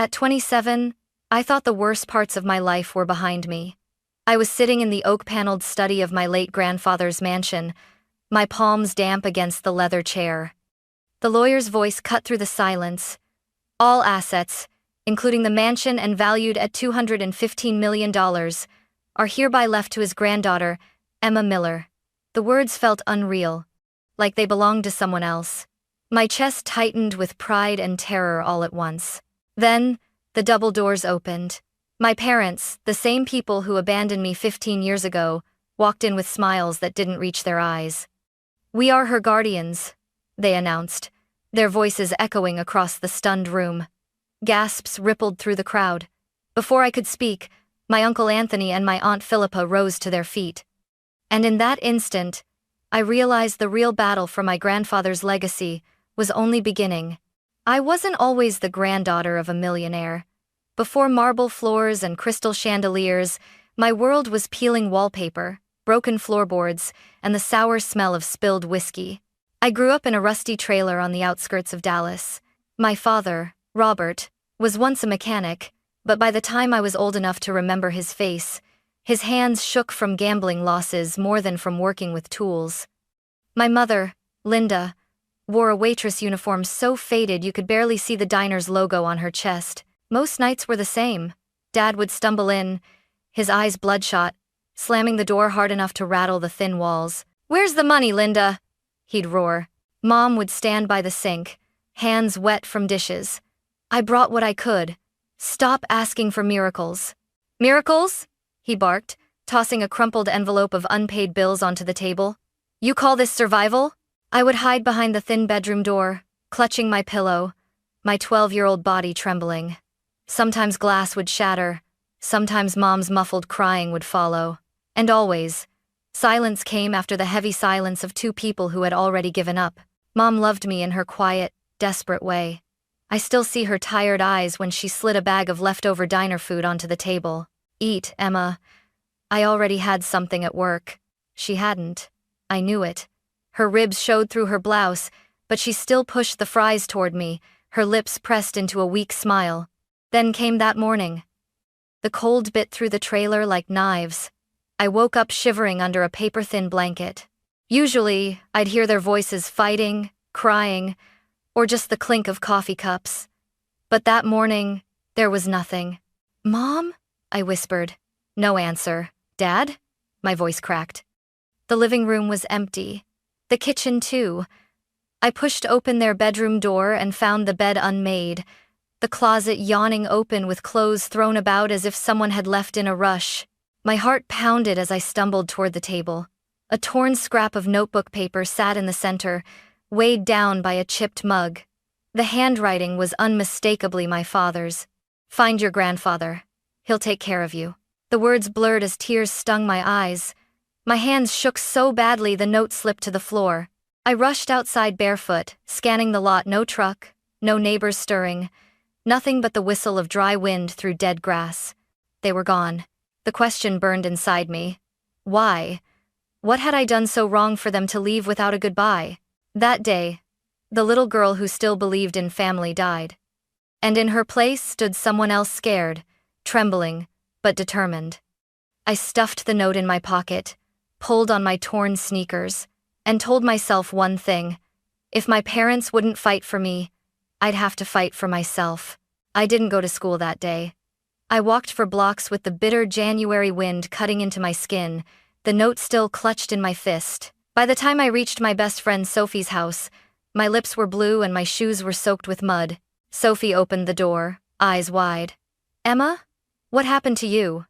At 27, I thought the worst parts of my life were behind me. I was sitting in the oak-paneled study of my late grandfather's mansion, my palms damp against the leather chair. The lawyer's voice cut through the silence. All assets, including the mansion and valued at $215 million, are hereby left to his granddaughter, Emma Miller. The words felt unreal, like they belonged to someone else. My chest tightened with pride and terror all at once. Then, the double doors opened. My parents, the same people who abandoned me 15 years ago, walked in with smiles that didn't reach their eyes. "We are her guardians," they announced, their voices echoing across the stunned room. Gasps rippled through the crowd. Before I could speak, my Uncle Anthony and my Aunt Phillipa rose to their feet. And in that instant, I realized the real battle for my grandfather's legacy was only beginning. I wasn't always the granddaughter of a millionaire. Before marble floors and crystal chandeliers, my world was peeling wallpaper, broken floorboards, and the sour smell of spilled whiskey. I grew up in a rusty trailer on the outskirts of Dallas. My father, Robert, was once a mechanic, but by the time I was old enough to remember his face, his hands shook from gambling losses more than from working with tools. My mother, Linda, wore a waitress uniform so faded you could barely see the diner's logo on her chest. Most nights were the same. Dad would stumble in, his eyes bloodshot, slamming the door hard enough to rattle the thin walls. "Where's the money, Linda?" he'd roar. Mom would stand by the sink, hands wet from dishes. "I brought what I could. Stop asking for miracles." "Miracles?" he barked, tossing a crumpled envelope of unpaid bills onto the table. "You call this survival?" I would hide behind the thin bedroom door, clutching my pillow, my 12-year-old body trembling. Sometimes glass would shatter, sometimes Mom's muffled crying would follow. And always, silence came after the heavy silence of two people who had already given up. Mom loved me in her quiet, desperate way. I still see her tired eyes when she slid a bag of leftover diner food onto the table. "Eat, Emma." I already had something at work. She hadn't. I knew it. Her ribs showed through her blouse, but she still pushed the fries toward me, her lips pressed into a weak smile. Then came that morning. The cold bit through the trailer like knives. I woke up shivering under a paper-thin blanket. Usually, I'd hear their voices fighting, crying, or just the clink of coffee cups. But that morning, there was nothing. "Mom?" I whispered. No answer. "Dad?" My voice cracked. The living room was empty. The kitchen, too. I pushed open their bedroom door and found the bed unmade, the closet yawning open with clothes thrown about as if someone had left in a rush. My heart pounded as I stumbled toward the table. A torn scrap of notebook paper sat in the center, weighed down by a chipped mug. The handwriting was unmistakably my father's. "Find your grandfather. He'll take care of you." The words blurred as tears stung my eyes. My hands shook so badly the note slipped to the floor. I rushed outside barefoot, scanning the lot. No truck, no neighbors stirring, nothing but the whistle of dry wind through dead grass. They were gone. The question burned inside me. Why? What had I done so wrong for them to leave without a goodbye? That day, the little girl who still believed in family died. And in her place stood someone else, scared, trembling, but determined. I stuffed the note in my pocket, pulled on my torn sneakers, and told myself one thing: if my parents wouldn't fight for me, I'd have to fight for myself. I didn't go to school that day. I walked for blocks with the bitter January wind cutting into my skin, the note still clutched in my fist. By the time I reached my best friend Sophie's house, my lips were blue and my shoes were soaked with mud. Sophie opened the door, eyes wide. "Emma? What happened to you?"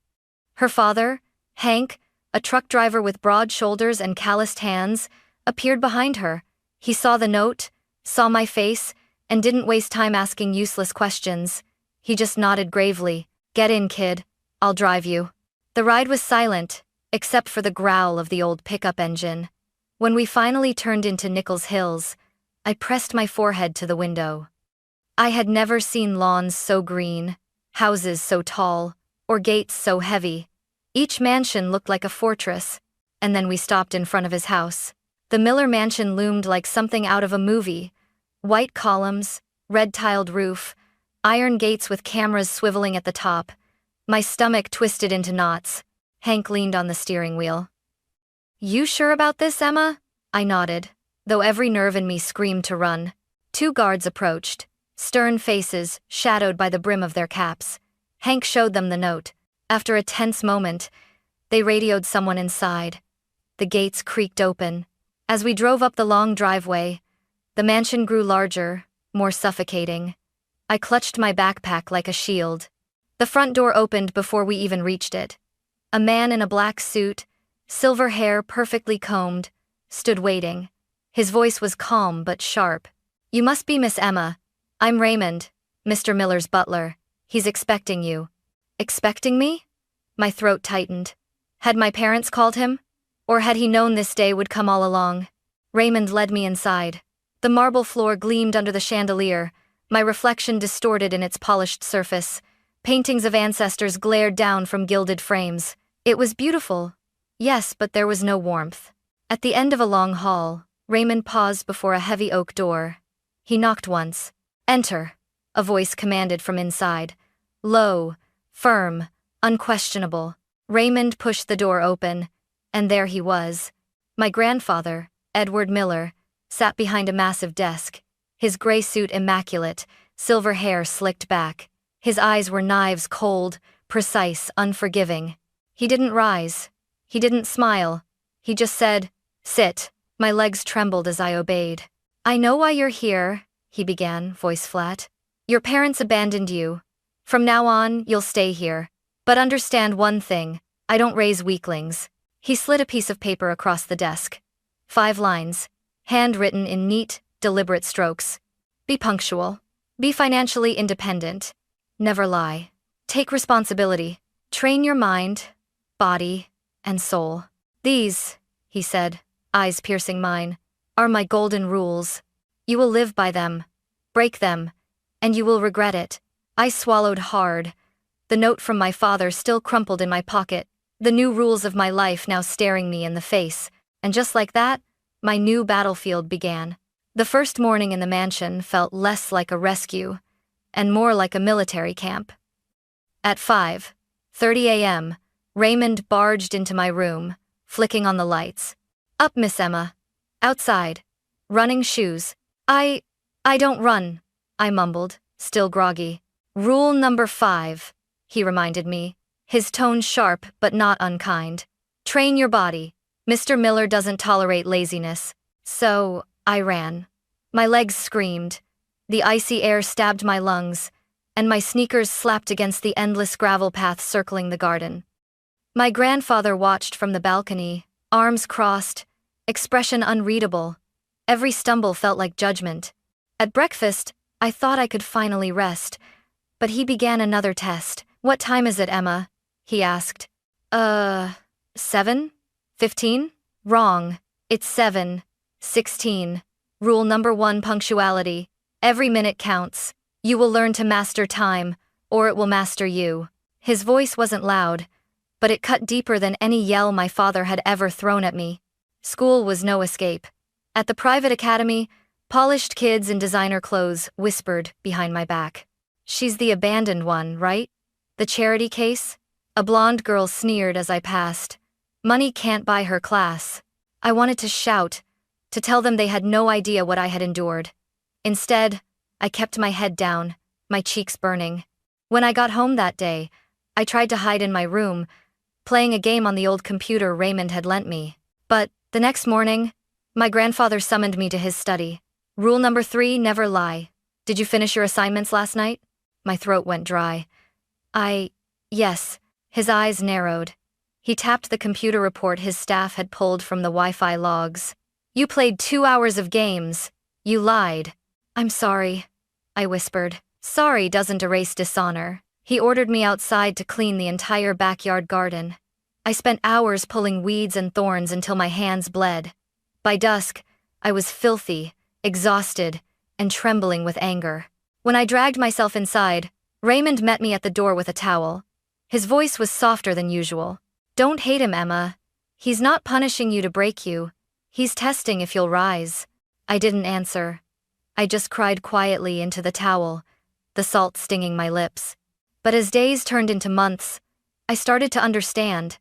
Her father, Hank, a truck driver with broad shoulders and calloused hands, appeared behind her. He saw the note, saw my face, and didn't waste time asking useless questions. He just nodded gravely. "Get in, kid. I'll drive you." The ride was silent, except for the growl of the old pickup engine. When we finally turned into Nichols Hills, I pressed my forehead to the window. I had never seen lawns so green, houses so tall, or gates so heavy. Each mansion looked like a fortress, and then we stopped in front of his house. The Miller mansion loomed like something out of a movie. White columns, red-tiled roof, Iron gates with cameras swiveling at the top. My stomach twisted into knots. Hank leaned on the steering wheel. "You sure about this, Emma?" I nodded, though every nerve in me screamed to run. Two guards approached, stern faces shadowed by the brim of their caps. Hank showed them the note. After a tense moment, they radioed someone inside. The gates creaked open. As we drove up the long driveway, the mansion grew larger, more suffocating. I clutched my backpack like a shield. The front door opened before we even reached it. A man in a black suit, silver hair perfectly combed, stood waiting. His voice was calm but sharp. "You must be Miss Emma. I'm Raymond, Mr. Miller's butler. He's expecting you." Expecting me? My throat tightened. Had my parents called him? Or had he known this day would come all along? Raymond led me inside. The marble floor gleamed under the chandelier, my reflection distorted in its polished surface. Paintings of ancestors glared down from gilded frames. It was beautiful. Yes, but there was no warmth. At the end of a long hall, Raymond paused before a heavy oak door. He knocked once. "Enter," a voice commanded from inside. Low, firm, unquestionable. Raymond pushed the door open, and there he was. My grandfather, Edward Miller, sat behind a massive desk, his gray suit immaculate, silver hair slicked back. His eyes were knives cold, precise, unforgiving. He didn't rise. He didn't smile. He just said, "Sit." My legs trembled as I obeyed. "I know why you're here," he began, voice flat. "Your parents abandoned you. From now on, you'll stay here. But understand one thing, I don't raise weaklings." He slid a piece of paper across the desk. 5 lines, handwritten in neat, deliberate strokes. "Be punctual. Be financially independent. Never lie. Take responsibility. Train your mind, body, and soul. These," he said, eyes piercing mine, "are my golden rules. You will live by them, break them, and you will regret it." I swallowed hard. The note from my father still crumpled in my pocket, the new rules of my life now staring me in the face, and just like that, my new battlefield began. The first morning in the mansion felt less like a rescue, and more like a military camp. At 5:30 a.m., Raymond barged into my room, flicking on the lights. "Up, Miss Emma. Outside. Running shoes." I don't run," I mumbled, still groggy. "Rule number 5, he reminded me, his tone sharp but not unkind. "Train your body. Mr. Miller doesn't tolerate laziness." So, I ran. My legs screamed. The icy air stabbed my lungs, and my sneakers slapped against the endless gravel path circling the garden. My grandfather watched from the balcony, arms crossed, expression unreadable. Every stumble felt like judgment. At breakfast, I thought I could finally rest, but he began another test. "What time is it, Emma?" he asked. 7:15? Wrong. It's 7:16. Rule number 1, punctuality. Every minute counts. You will learn to master time, or it will master you. His voice wasn't loud, but it cut deeper than any yell my father had ever thrown at me. School was no escape. At the private academy, polished kids in designer clothes whispered behind my back. "She's the abandoned one, right? The charity case?" A blonde girl sneered as I passed. "Money can't buy her class." I wanted to shout, to tell them they had no idea what I had endured. Instead, I kept my head down, my cheeks burning. When I got home that day, I tried to hide in my room, playing a game on the old computer Raymond had lent me. But, the next morning, my grandfather summoned me to his study. "Rule number 3, never lie. Did you finish your assignments last night?" My throat went dry. Yes. His eyes narrowed. He tapped the computer report his staff had pulled from the Wi-Fi logs. "You played 2 hours of games. You lied." "I'm sorry," I whispered. "Sorry doesn't erase dishonor." He ordered me outside to clean the entire backyard garden. I spent hours pulling weeds and thorns until my hands bled. By dusk, I was filthy, exhausted, and trembling with anger. When I dragged myself inside, Raymond met me at the door with a towel. His voice was softer than usual. "Don't hate him, Emma. He's not punishing you to break you. He's testing if you'll rise." I didn't answer. I just cried quietly into the towel, the salt stinging my lips. But as days turned into months, I started to understand.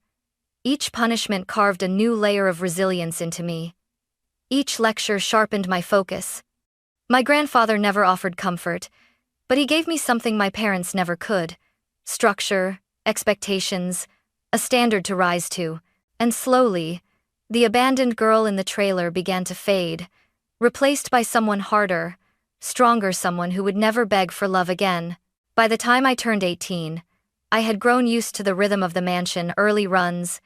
Each punishment carved a new layer of resilience into me. Each lecture sharpened my focus. My grandfather never offered comfort, but he gave me something my parents never could: structure, expectations, a standard to rise to. And slowly, the abandoned girl in the trailer began to fade, replaced by someone harder, stronger, someone who would never beg for love again. By the time I turned 18, I had grown used to the rhythm of the mansion: early runs,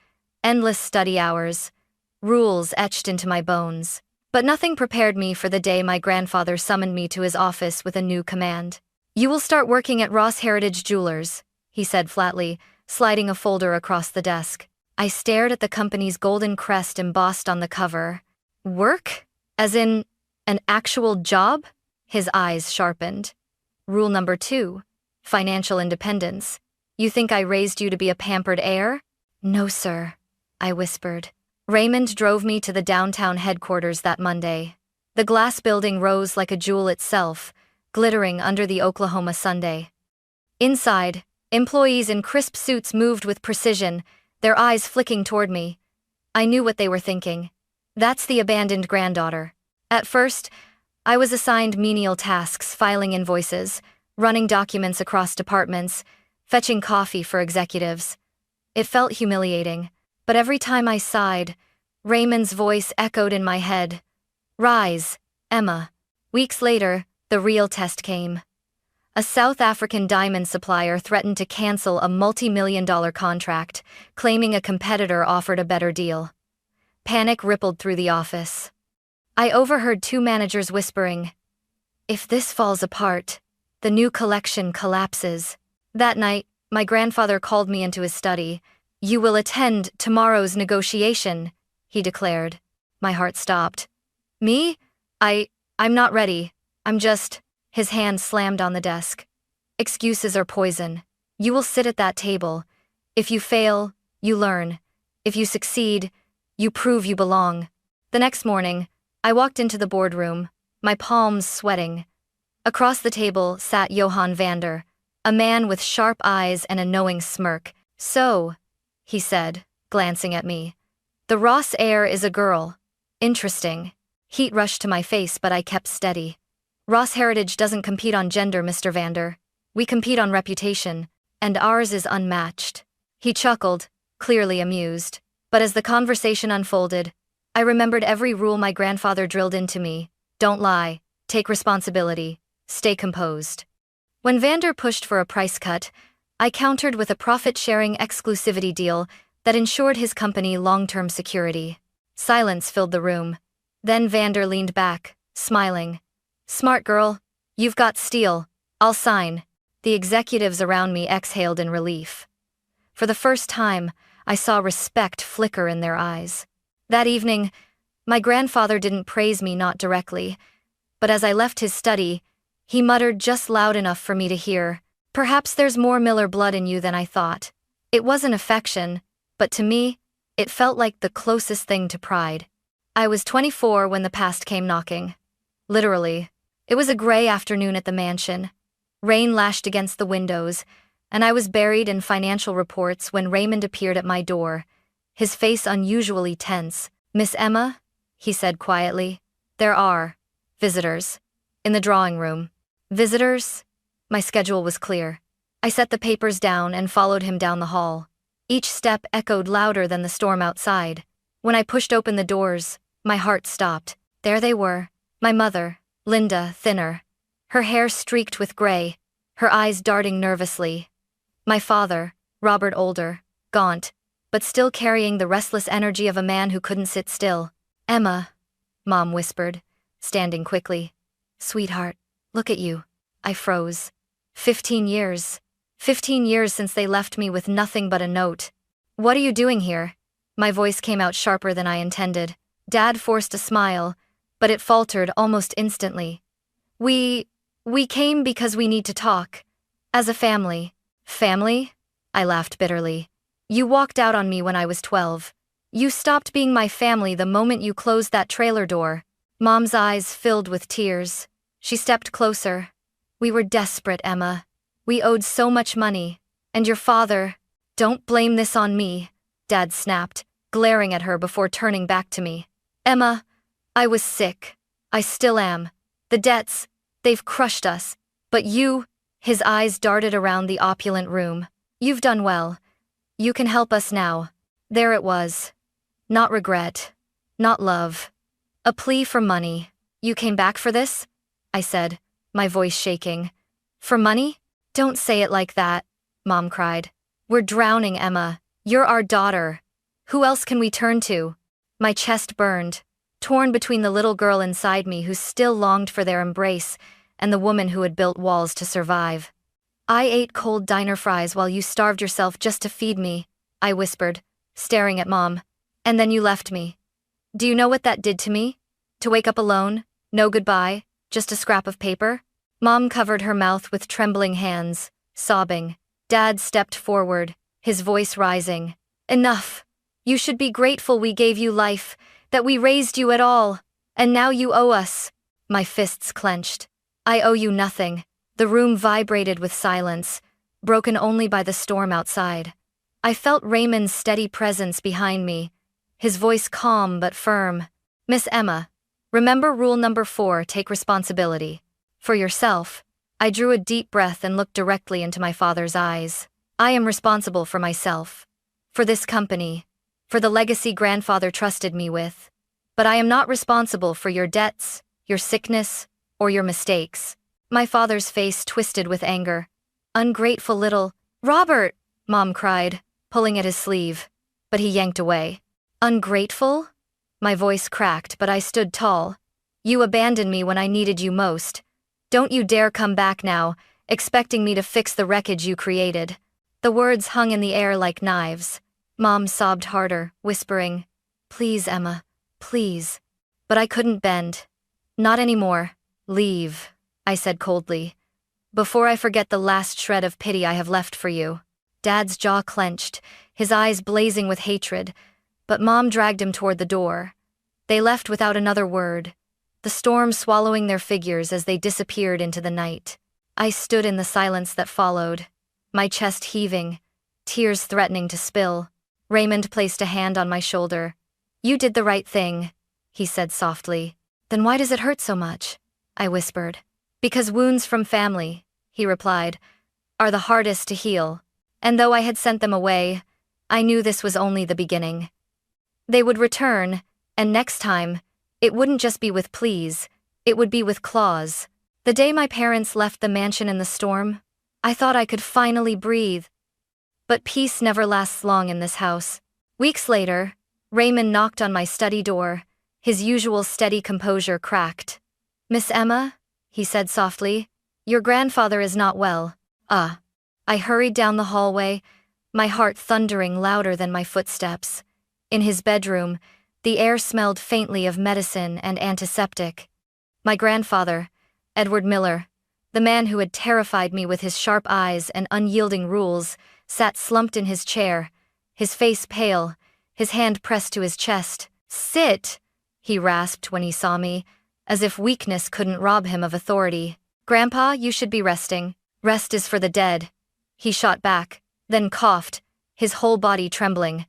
endless study hours, rules etched into my bones. But nothing prepared me for the day my grandfather summoned me to his office with a new command. "You will start working at Ross Heritage Jewelers," he said flatly, sliding a folder across the desk. I stared at the company's golden crest embossed on the cover. "Work? As in, an actual job?" His eyes sharpened. "Rule number 2, financial independence. You think I raised you to be a pampered heir?" "No, sir," I whispered. Raymond drove me to the downtown headquarters that Monday. The glass building rose like a jewel itself, glittering under the Oklahoma Sunday. Inside, employees in crisp suits moved with precision, their eyes flicking toward me. I knew what they were thinking. That's the abandoned granddaughter. At first, I was assigned menial tasks: filing invoices, running documents across departments, fetching coffee for executives. It felt humiliating, but every time I sighed, Raymond's voice echoed in my head. "Rise, Emma." Weeks later, the real test came. A South African diamond supplier threatened to cancel a multi-million-dollar contract, claiming a competitor offered a better deal. Panic rippled through the office. I overheard 2 managers whispering, "If this falls apart, the new collection collapses." That night, my grandfather called me into his study. "You will attend tomorrow's negotiation," he declared. My heart stopped. "Me? I'm not ready. I'm just..." His hand slammed on the desk. "Excuses are poison. You will sit at that table. If you fail, you learn. If you succeed, you prove you belong." The next morning, I walked into the boardroom, my palms sweating. Across the table sat Johan Vander, a man with sharp eyes and a knowing smirk. "So," he said, glancing at me, "the Ross heir is a girl. Interesting." Heat rushed to my face, but I kept steady. "Ross Heritage doesn't compete on gender, Mr. Vander. We compete on reputation, and ours is unmatched." He chuckled, clearly amused. But as the conversation unfolded, I remembered every rule my grandfather drilled into me. Don't lie, take responsibility, stay composed. When Vander pushed for a price cut, I countered with a profit-sharing exclusivity deal that ensured his company long-term security. Silence filled the room. Then Vander leaned back, smiling. "Smart girl. You've got steel. I'll sign." The executives around me exhaled in relief. For the first time, I saw respect flicker in their eyes. That evening, my grandfather didn't praise me, not directly, but as I left his study, he muttered just loud enough for me to hear, "Perhaps there's more Miller blood in you than I thought." It wasn't affection, but to me, it felt like the closest thing to pride. I was 24 when the past came knocking. Literally. It was a gray afternoon at the mansion. Rain lashed against the windows, and I was buried in financial reports when Raymond appeared at my door, his face unusually tense. "Miss Emma?" he said quietly. "There are visitors in the drawing room." Visitors? My schedule was clear. I set the papers down and followed him down the hall. Each step echoed louder than the storm outside. When I pushed open the doors, my heart stopped. There they were, my mother, Linda, thinner, her hair streaked with gray, her eyes darting nervously. My father, Robert, older, gaunt, but still carrying the restless energy of a man who couldn't sit still. "Emma," Mom whispered, standing quickly. "Sweetheart, look at you." I froze. 15 years. 15 years since they left me with nothing but a note. "What are you doing here?" My voice came out sharper than I intended. Dad forced a smile, but it faltered almost instantly. We came because we need to talk. As a family." "Family?" I laughed bitterly. "You walked out on me when I was 12. You stopped being my family the moment you closed that trailer door." Mom's eyes filled with tears. She stepped closer. We were desperate, Emma. We owed so much money. And your father— Don't blame this on me, Dad snapped, glaring at her before turning back to me. Emma, I was sick. I still am. The debts— they've crushed us. But you— His eyes darted around the opulent room. You've done well. You can help us now. There it was. Not regret. Not love. A plea for money. You came back for this? I said, my voice shaking. For money? Don't say it like that, Mom cried. We're drowning, Emma. You're our daughter. Who else can we turn to? My chest burned, torn between the little girl inside me who still longed for their embrace and the woman who had built walls to survive. I ate cold diner fries while you starved yourself just to feed me, I whispered, staring at Mom. And then you left me. Do you know what that did to me? To wake up alone, no goodbye, just a scrap of paper? Mom covered her mouth with trembling hands, sobbing. Dad stepped forward, his voice rising. Enough. You should be grateful we gave you life, that we raised you at all. And now you owe us. My fists clenched. I owe you nothing. The room vibrated with silence, broken only by the storm outside. I felt Raymond's steady presence behind me, his voice calm but firm. Miss Emma, remember rule number 4, take responsibility. For yourself. I drew a deep breath and looked directly into my father's eyes. I am responsible for myself. For this company. For the legacy grandfather trusted me with. But I am not responsible for your debts, your sickness, or your mistakes. My father's face twisted with anger. Ungrateful little— Robert! Mom cried, pulling at his sleeve. But he yanked away. Ungrateful? My voice cracked, but I stood tall. You abandoned me when I needed you most. Don't you dare come back now, expecting me to fix the wreckage you created. The words hung in the air like knives. Mom sobbed harder, whispering, Please, Emma, please. But I couldn't bend. Not anymore. Leave, I said coldly. Before I forget the last shred of pity I have left for you. Dad's jaw clenched, his eyes blazing with hatred, but Mom dragged him toward the door. They left without another word, the storm swallowing their figures as they disappeared into the night. I stood in the silence that followed, my chest heaving, tears threatening to spill. Raymond placed a hand on my shoulder. You did the right thing, he said softly. Then why does it hurt so much? I whispered. Because wounds from family, he replied, are the hardest to heal. And though I had sent them away, I knew this was only the beginning. They would return, and next time, it wouldn't just be with pleas, it would be with claws. The day my parents left the mansion in the storm, I thought I could finally breathe. But peace never lasts long in this house. Weeks later, Raymond knocked on my study door, his usual steady composure cracked. Miss Emma, he said softly, your grandfather is not well. I hurried down the hallway, my heart thundering louder than my footsteps. In his bedroom, the air smelled faintly of medicine and antiseptic. My grandfather, Edward Miller, the man who had terrified me with his sharp eyes and unyielding rules, sat slumped in his chair, his face pale, his hand pressed to his chest. Sit, he rasped when he saw me, as if weakness couldn't rob him of authority. Grandpa, you should be resting. Rest is for the dead. He shot back, then coughed, his whole body trembling.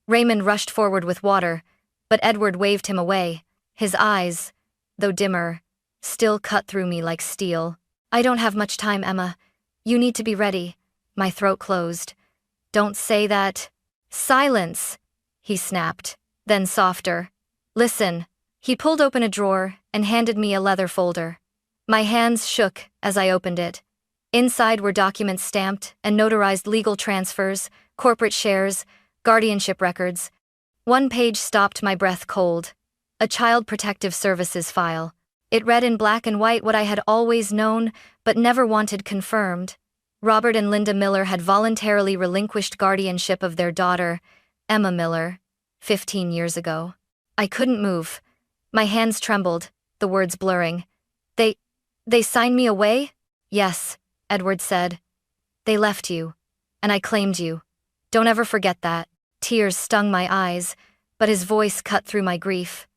Raymond rushed forward with water, but Edward waved him away, his eyes, though dimmer, still cut through me like steel. I don't have much time, Emma. You need to be ready. My throat closed. Don't say that. Silence, he snapped, then softer. Listen. He pulled open a drawer and handed me a leather folder. My hands shook as I opened it. Inside were documents stamped and notarized legal transfers, corporate shares, guardianship records. One page stopped my breath cold. A Child Protective Services file. It read in black and white what I had always known, but never wanted confirmed. Robert and Linda Miller had voluntarily relinquished guardianship of their daughter, Emma Miller, 15 years ago. I couldn't move. My hands trembled, the words blurring. They signed me away? Yes, Edward said. They left you. And I claimed you. Don't ever forget that. Tears stung my eyes, but his voice cut through my grief.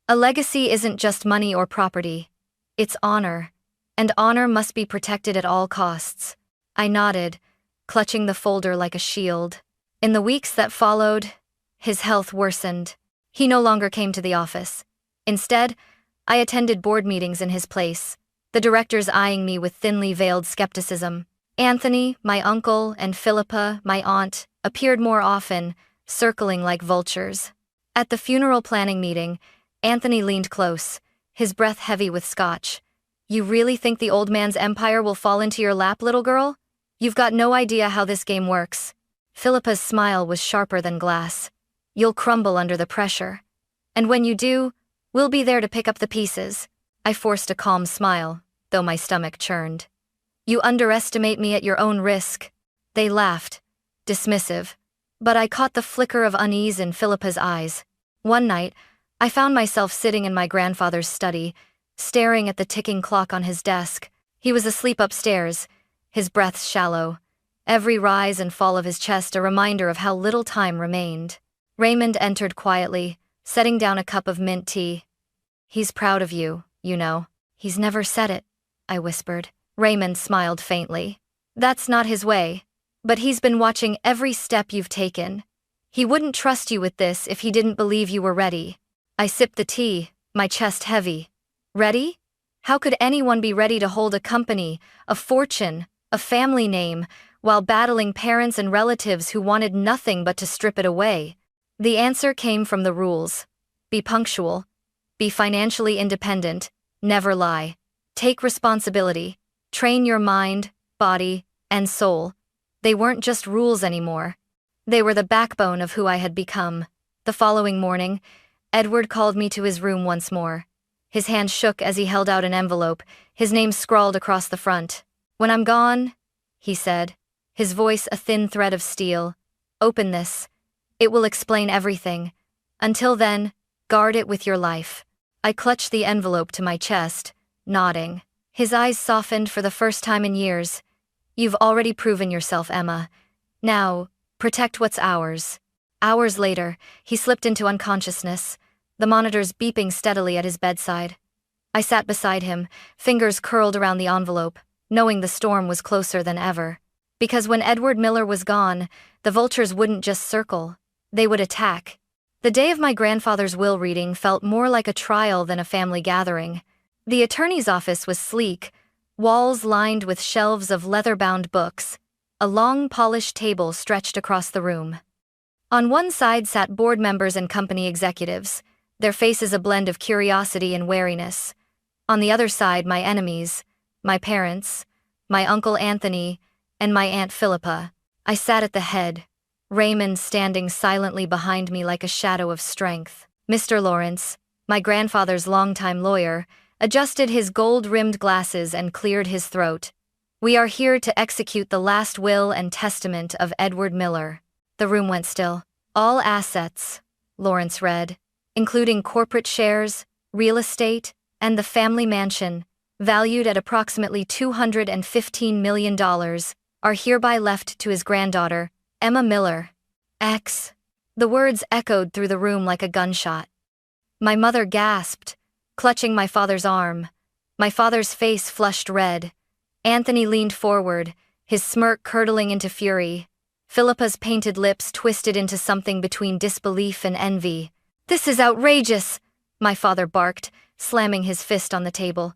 A legacy isn't just money or property. It's honor. and honor must be protected at all costs. I nodded, clutching the folder like a shield. In the weeks that followed, his health worsened. He no longer came to the office. Instead, I attended board meetings in his place, the directors eyeing me with thinly veiled skepticism. Anthony, my uncle, and Phillipa, my aunt, appeared more often, circling like vultures. At the funeral planning meeting, Anthony leaned close, his breath heavy with scotch. "You really think the old man's empire will fall into your lap, little girl? You've got no idea how this game works." Philippa's smile was sharper than glass. "You'll crumble under the pressure. And when you do, we'll be there to pick up the pieces." I forced a calm smile, though my stomach churned. "You underestimate me at your own risk." They laughed, dismissive, but I caught the flicker of unease in Philippa's eyes. One night, I found myself sitting in my grandfather's study, staring at the ticking clock on his desk. He was asleep upstairs, his breath shallow, every rise and fall of his chest a reminder of how little time remained. Raymond entered quietly, setting down a cup of mint tea. "He's proud of you, you know." "He's never said it," I whispered. Raymond smiled faintly. "That's not his way. But he's been watching every step you've taken. He wouldn't trust you with this if he didn't believe you were ready." I sipped the tea, my chest heavy. Ready? How could anyone be ready to hold a company, a fortune, a family name, while battling parents and relatives who wanted nothing but to strip it away? The answer came from the rules. Be punctual. Be financially independent. Never lie. Take responsibility. Train your mind, body, and soul. They weren't just rules anymore. They were the backbone of who I had become. The following morning, Edward called me to his room once more. His hand shook as he held out an envelope, his name scrawled across the front. "When I'm gone," he said, his voice a thin thread of steel, "open this. It will explain everything. Until then, guard it with your life." I clutched the envelope to my chest, nodding. His eyes softened for the first time in years. "You've already proven yourself, Emma. Now, protect what's ours." Hours later, he slipped into unconsciousness, the monitors beeping steadily at his bedside. I sat beside him, fingers curled around the envelope, knowing the storm was closer than ever. Because when Edward Miller was gone, the vultures wouldn't just circle, they would attack. The day of my grandfather's will reading felt more like a trial than a family gathering. The attorney's office was sleek, walls lined with shelves of leather-bound books, a long polished table stretched across the room. On one side sat board members and company executives, their faces a blend of curiosity and wariness. On the other side, my enemies, my parents, my uncle Anthony, and my aunt Phillipa. I sat at the head, Raymond standing silently behind me like a shadow of strength. Mr. Lawrence, my grandfather's longtime lawyer, adjusted his gold-rimmed glasses and cleared his throat. "We are here to execute the last will and testament of Edward Miller." The room went still. "All assets," Lawrence read, "including corporate shares, real estate, and the family mansion, valued at approximately $215 million, are hereby left to his granddaughter, Emma Miller. X. The words echoed through the room like a gunshot. My mother gasped, clutching my father's arm. My father's face flushed red. Anthony leaned forward, his smirk curdling into fury. Philippa's painted lips twisted into something between disbelief and envy. "This is outrageous," my father barked, slamming his fist on the table.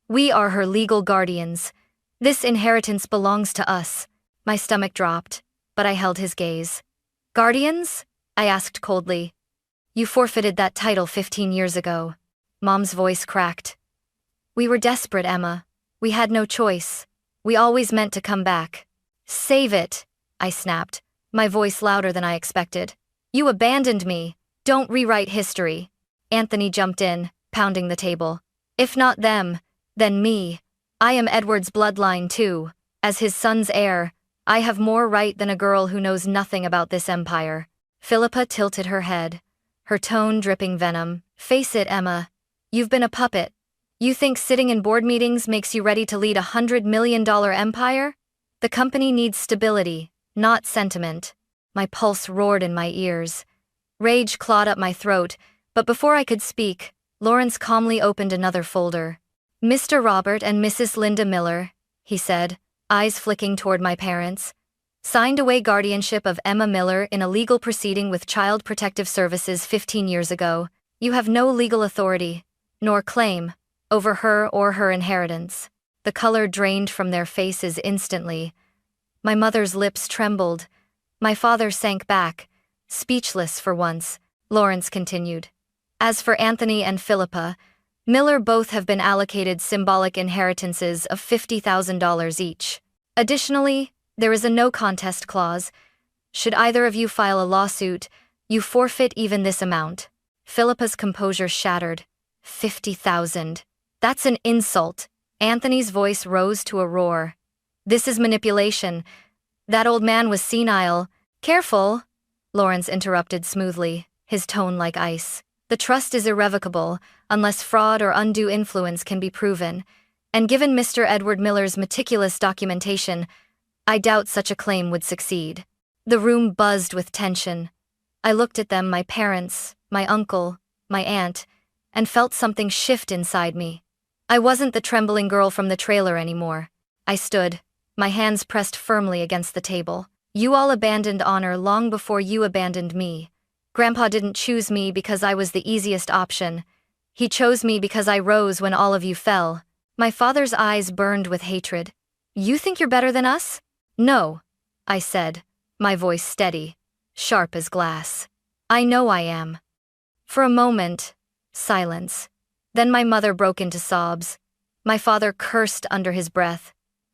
"We are her legal guardians. This inheritance belongs to us." My stomach dropped, but I held his gaze. "Guardians?" I asked coldly. "You forfeited that title 15 years ago." Mom's voice cracked. "We were desperate, Emma. We had no choice. We always meant to come back." "Save it," I snapped, my voice louder than I expected. "You abandoned me. Don't rewrite history." Anthony jumped in, pounding the table. "If not them, then me. I am Edward's bloodline too. As his son's heir, I have more right than a girl who knows nothing about this empire." Phillipa tilted her head, her tone dripping venom. "Face it, Emma. You've been a puppet. You think sitting in board meetings makes you ready to lead a $100 million empire? The company needs stability, not sentiment." My pulse roared in my ears. Rage clawed up my throat, but before I could speak, Lawrence calmly opened another folder. Mr. Robert and Mrs. Linda Miller, he said, eyes flicking toward my parents, signed away guardianship of Emma Miller in a legal proceeding with Child Protective Services 15 years ago. You have no legal authority, nor claim, over her or her inheritance. The color drained from their faces instantly. My mother's lips trembled. My father sank back, speechless for once. Lawrence continued. As for Anthony and Phillipa, Miller both have been allocated symbolic inheritances of $50,000 each. Additionally, there is a no contest clause. Should either of you file a lawsuit, you forfeit even this amount. Philippa's composure shattered. 50,000. That's an insult. Anthony's voice rose to a roar. This is manipulation. That old man was senile. Careful, Lawrence interrupted smoothly, his tone like ice. The trust is irrevocable, unless fraud or undue influence can be proven, and given Mr. Edward Miller's meticulous documentation, I doubt such a claim would succeed. The room buzzed with tension. I looked at them, my parents, my uncle, my aunt, and felt something shift inside me. I wasn't the trembling girl from the trailer anymore. I stood, my hands pressed firmly against the table. You all abandoned honor long before you abandoned me. Grandpa didn't choose me because I was the easiest option. He chose me because I rose when all of you fell. My father's eyes burned with hatred. You think you're better than us? No, I said, my voice steady, sharp as glass. I know I am. For a moment, silence. Then my mother broke into sobs. My father cursed under his breath.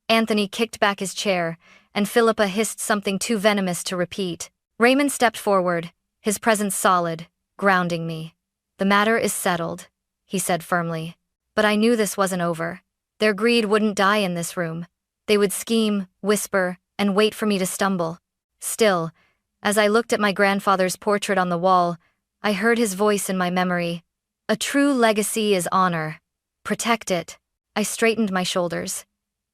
Anthony kicked back his chair, and Phillipa hissed something too venomous to repeat. Raymond stepped forward, his presence solid, grounding me. The matter is settled, he said firmly. But I knew this wasn't over. Their greed wouldn't die in this room. They would scheme, whisper, and wait for me to stumble. Still, as I looked at my grandfather's portrait on the wall, I heard his voice in my memory. A true legacy is honor. Protect it. I straightened my shoulders.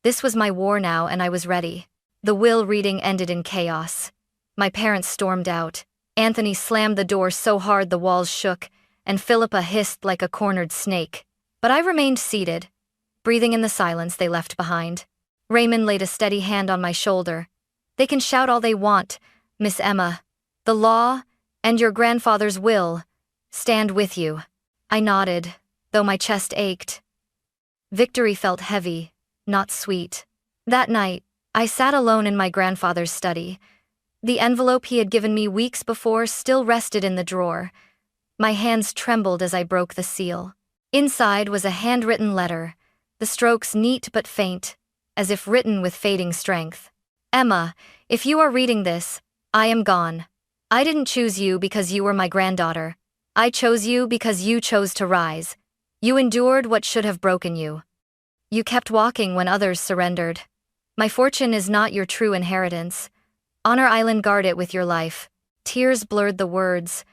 This was my war now, and I was ready. The will reading ended in chaos. My parents stormed out. Anthony slammed the door so hard the walls shook, and Phillipa hissed like a cornered snake. But I remained seated, breathing in the silence they left behind. Raymond laid a steady hand on my shoulder. They can shout all they want, Miss Emma. The law, and your grandfather's will, stand with you. I nodded, though my chest ached. Victory felt heavy, not sweet. That night, I sat alone in my grandfather's study. The envelope he had given me weeks before still rested in the drawer. My hands trembled as I broke the seal. Inside was a handwritten letter, the strokes neat but faint, as if written with fading strength. Emma, if you are reading this, I am gone. I didn't choose you because you were my granddaughter. I chose you because you chose to rise. You endured what should have broken you. You kept walking when others surrendered. My fortune is not your true inheritance. Honor Island, guard it with your life. Tears blurred the words,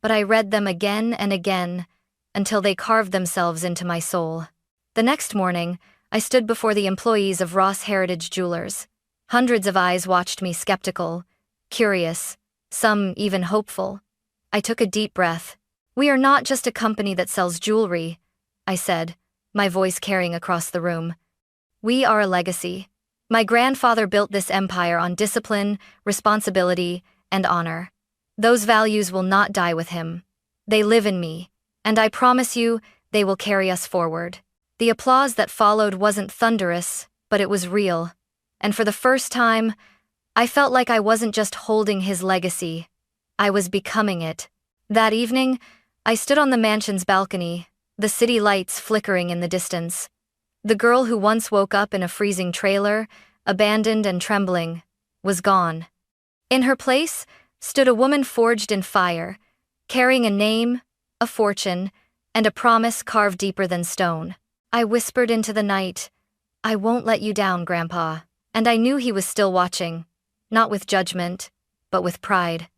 but I read them again and again, until they carved themselves into my soul. The next morning, I stood before the employees of Ross Heritage Jewelers. Hundreds of eyes watched me, skeptical, curious, some even hopeful. I took a deep breath. We are not just a company that sells jewelry, I said, my voice carrying across the room. We are a legacy. My grandfather built this empire on discipline, responsibility, and honor. Those values will not die with him. They live in me, and I promise you, they will carry us forward. The applause that followed wasn't thunderous, but it was real. And for the first time, I felt like I wasn't just holding his legacy. I was becoming it. That evening, I stood on the mansion's balcony, the city lights flickering in the distance. The girl who once woke up in a freezing trailer, abandoned and trembling, was gone. In her place stood a woman forged in fire, carrying a name, a fortune, and a promise carved deeper than stone. I whispered into the night, I won't let you down, Grandpa. And I knew he was still watching, not with judgment, but with pride.